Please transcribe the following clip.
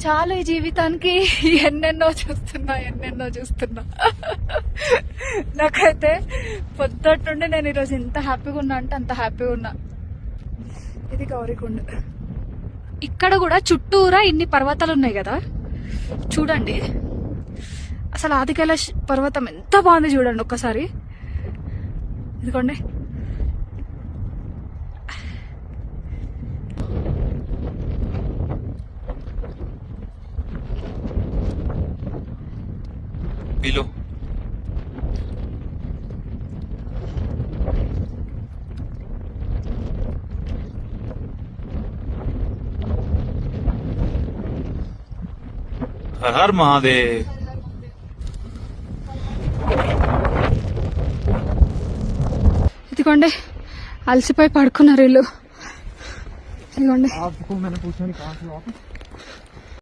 చాలు ఈ జీవితానికి ఎన్నెన్నో చూస్తున్నా. నాకైతే పొద్దుటుండే నేను ఈరోజు ఎంత హ్యాపీగా ఉన్నా అంటే అంత హ్యాపీగా ఉన్నా. ఇది గౌరీకొండ. ఇక్కడ కూడా చుట్టూరా ఇన్ని పర్వతాలు ఉన్నాయి కదా, చూడండి అసలు ఆది కైలాష్ పర్వతం ఎంత బాగుంది చూడండి ఒక్కసారి. ఇదిగోండి पीलो हर हर महादेव. ఇదిగోండి అలసిపోయి పడుకున్నారు వీళ్ళు. ఇదిగోండి आपको मैंने पूछा नहीं कहाँ से